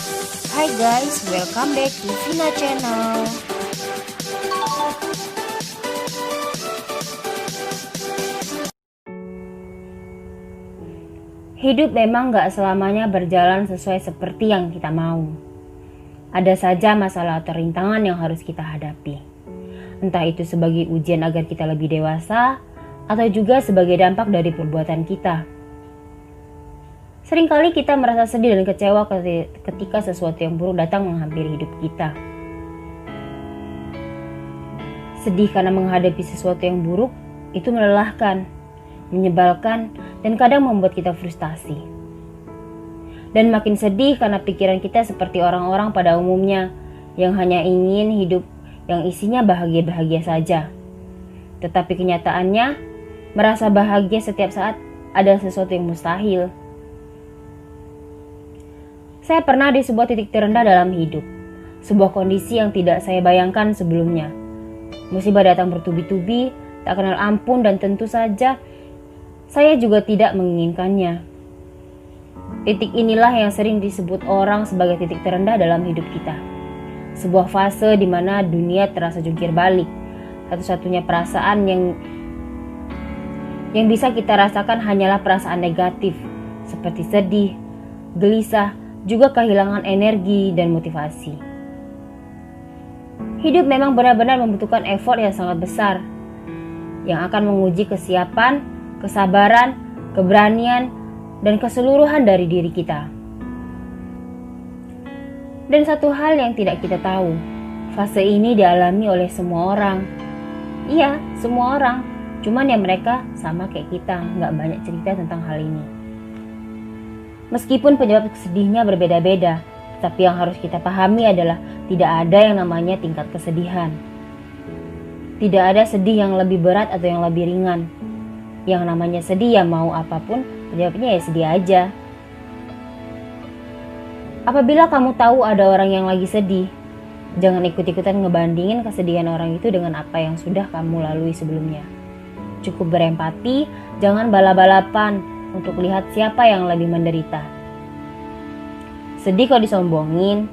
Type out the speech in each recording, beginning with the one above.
Hi guys, welcome back to Vina Channel. Hidup memang gak selamanya berjalan sesuai seperti yang kita mau. Ada saja masalah atau rintangan yang harus kita hadapi. Entah itu sebagai ujian agar kita lebih dewasa, atau juga sebagai dampak dari perbuatan kita. Seringkali kita merasa sedih dan kecewa ketika sesuatu yang buruk datang menghampiri hidup kita. Sedih karena menghadapi sesuatu yang buruk itu melelahkan, menyebalkan, dan kadang membuat kita frustasi. Dan makin sedih karena pikiran kita seperti orang-orang pada umumnya yang hanya ingin hidup yang isinya bahagia-bahagia saja. Tetapi kenyataannya, merasa bahagia setiap saat adalah sesuatu yang mustahil. Saya pernah di sebuah titik terendah dalam hidup, sebuah kondisi yang tidak saya bayangkan sebelumnya. Musibah datang bertubi-tubi, tak kenal ampun, dan tentu saja saya juga tidak menginginkannya. Titik inilah yang sering disebut orang sebagai titik terendah dalam hidup kita. Sebuah fase di mana dunia terasa jungkir balik. Satu-satunya perasaan yang bisa kita rasakan hanyalah perasaan negatif, seperti sedih, gelisah, juga kehilangan energi dan motivasi. Hidup memang benar-benar membutuhkan effort yang sangat besar, yang akan menguji kesiapan, kesabaran, keberanian, dan keseluruhan dari diri kita. Dan satu hal yang tidak kita tahu, fase ini dialami oleh semua orang. Iya, semua orang, cuman ya mereka sama kayak kita, nggak banyak cerita tentang hal ini. Meskipun penyebab sedihnya berbeda-beda, tapi yang harus kita pahami adalah tidak ada yang namanya tingkat kesedihan. Tidak ada sedih yang lebih berat atau yang lebih ringan. Yang namanya sedih ya mau apapun, penyebabnya ya sedih aja. Apabila kamu tahu ada orang yang lagi sedih, jangan ikut-ikutan ngebandingin kesedihan orang itu dengan apa yang sudah kamu lalui sebelumnya. Cukup berempati, jangan balap-balapan untuk lihat siapa yang lebih menderita. Sedih kalau disombongin.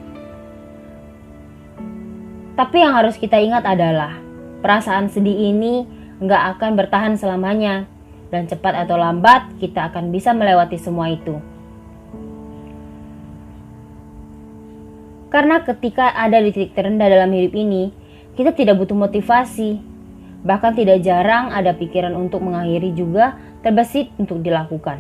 Tapi yang harus kita ingat adalah perasaan sedih ini gak akan bertahan selamanya. Dan cepat atau lambat kita akan bisa melewati semua itu. Karena ketika ada di titik terendah dalam hidup ini, kita tidak butuh motivasi. Bahkan tidak jarang ada pikiran untuk mengakhiri juga terbesit untuk dilakukan.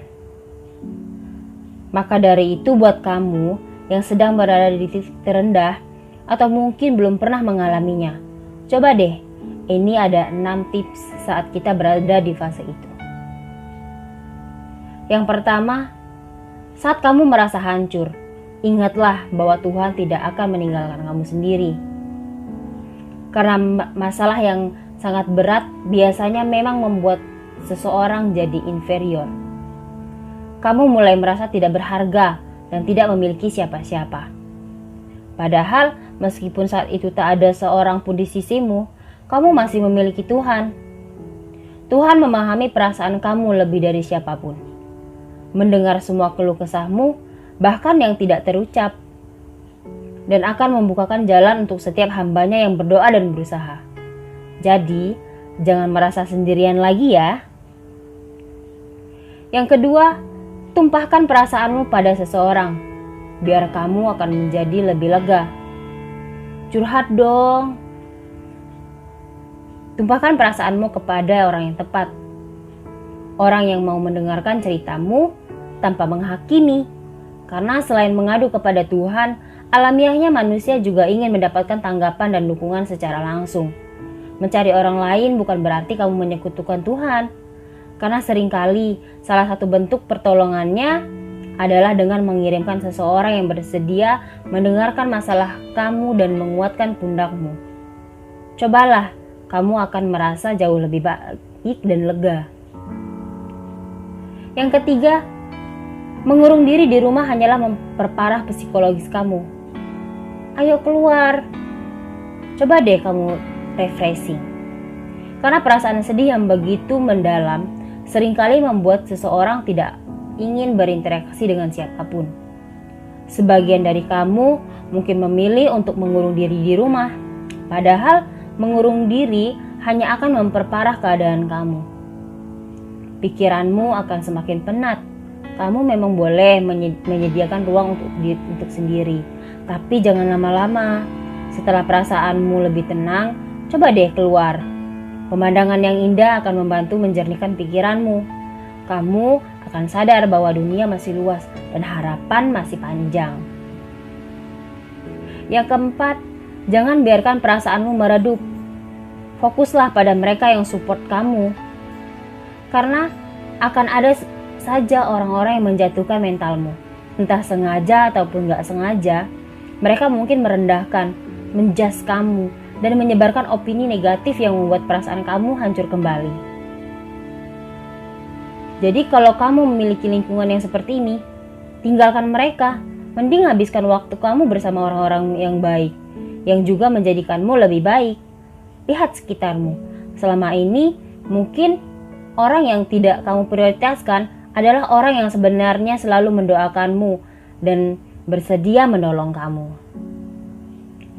Maka dari itu buat kamu yang sedang berada di titik terendah atau mungkin belum pernah mengalaminya, coba deh, ini ada 6 tips saat kita berada di fase itu. Yang pertama, saat kamu merasa hancur, ingatlah bahwa Tuhan tidak akan meninggalkan kamu sendiri. Karena masalah yang sangat berat biasanya memang membuat seseorang jadi inferior. Kamu mulai merasa tidak berharga dan tidak memiliki siapa-siapa. Padahal meskipun saat itu tak ada seorang pun di sisimu, kamu masih memiliki Tuhan. Tuhan memahami perasaan kamu lebih dari siapapun. Mendengar semua keluh kesahmu, bahkan yang tidak terucap. Dan akan membukakan jalan untuk setiap hambanya yang berdoa dan berusaha. Jadi, jangan merasa sendirian lagi ya. Yang kedua, tumpahkan perasaanmu pada seseorang, biar kamu akan menjadi lebih lega. Curhat dong. Tumpahkan perasaanmu kepada orang yang tepat. Orang yang mau mendengarkan ceritamu tanpa menghakimi. Karena selain mengadu kepada Tuhan, alamiahnya manusia juga ingin mendapatkan tanggapan dan dukungan secara langsung. Mencari orang lain bukan berarti kamu menyekutukan Tuhan. Karena seringkali salah satu bentuk pertolongannya adalah dengan mengirimkan seseorang yang bersedia mendengarkan masalah kamu dan menguatkan pundakmu. Cobalah, kamu akan merasa jauh lebih baik dan lega. Yang ketiga, mengurung diri di rumah hanyalah memperparah psikologis kamu. Ayo keluar. Coba deh kamu refreshing. Karena perasaan sedih yang begitu mendalam seringkali membuat seseorang tidak ingin berinteraksi dengan siapapun. Sebagian dari kamu mungkin memilih untuk mengurung diri di rumah, padahal mengurung diri hanya akan memperparah keadaan kamu. Pikiranmu akan semakin penat. Kamu memang boleh menyediakan ruang untuk sendiri, tapi jangan lama-lama. Setelah perasaanmu lebih tenang, coba deh keluar. Pemandangan yang indah akan membantu menjernihkan pikiranmu. Kamu akan sadar bahwa dunia masih luas dan harapan masih panjang. Yang keempat, jangan biarkan perasaanmu meredup. Fokuslah pada mereka yang support kamu. Karena akan ada saja orang-orang yang menjatuhkan mentalmu. Entah sengaja ataupun gak sengaja, mereka mungkin merendahkan, menjudge kamu, dan menyebarkan opini negatif yang membuat perasaan kamu hancur kembali. Jadi kalau kamu memiliki lingkungan yang seperti ini, tinggalkan mereka. Mending habiskan waktu kamu bersama orang-orang yang baik, yang juga menjadikanmu lebih baik. Lihat sekitarmu. Selama ini, mungkin orang yang tidak kamu prioritaskan adalah orang yang sebenarnya selalu mendoakanmu dan bersedia menolong kamu.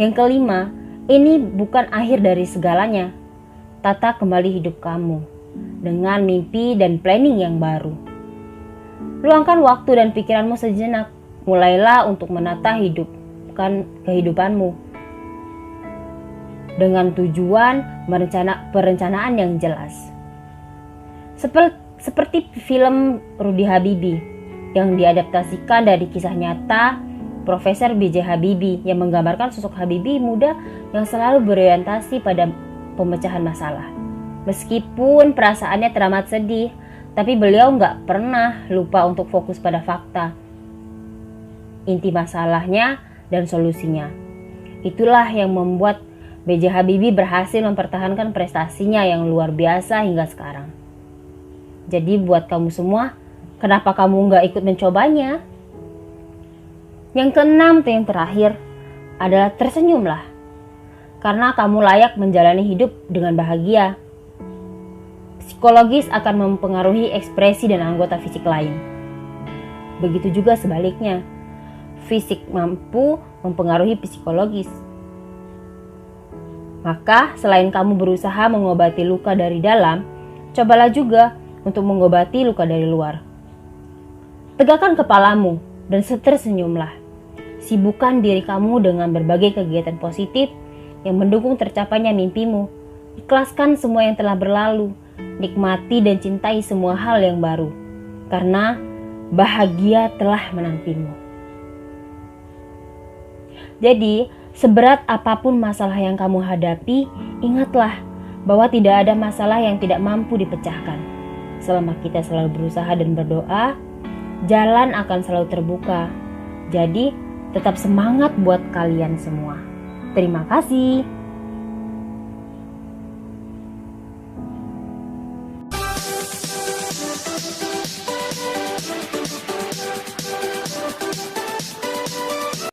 Yang kelima, ini bukan akhir dari segalanya. Tata kembali hidup kamu dengan mimpi dan planning yang baru. Luangkan waktu dan pikiranmu sejenak. Mulailah untuk menata kehidupanmu dengan tujuan perencanaan yang jelas. Seperti film Rudy Habibie yang diadaptasikan dari kisah nyata Profesor B.J. Habibie yang menggambarkan sosok Habibie muda yang selalu berorientasi pada pemecahan masalah. Meskipun perasaannya teramat sedih, tapi beliau nggak pernah lupa untuk fokus pada fakta, inti masalahnya dan solusinya. Itulah yang membuat B.J. Habibie berhasil mempertahankan prestasinya yang luar biasa hingga sekarang. Jadi buat kamu semua, kenapa kamu nggak ikut mencobanya? Yang keenam yang terakhir adalah tersenyumlah. Karena kamu layak menjalani hidup dengan bahagia. Psikologis akan mempengaruhi ekspresi dan anggota fisik lain. Begitu juga sebaliknya. Fisik mampu mempengaruhi psikologis. Maka selain kamu berusaha mengobati luka dari dalam, cobalah juga untuk mengobati luka dari luar. Tegakkan kepalamu dan tersenyumlah. Sibukkan diri kamu dengan berbagai kegiatan positif yang mendukung tercapainya mimpimu. Ikhlaskan semua yang telah berlalu. Nikmati dan cintai semua hal yang baru. Karena bahagia telah menantimu. Jadi, seberat apapun masalah yang kamu hadapi, ingatlah bahwa tidak ada masalah yang tidak mampu dipecahkan. Selama kita selalu berusaha dan berdoa, jalan akan selalu terbuka. Jadi, tetap semangat buat kalian semua. Terima kasih.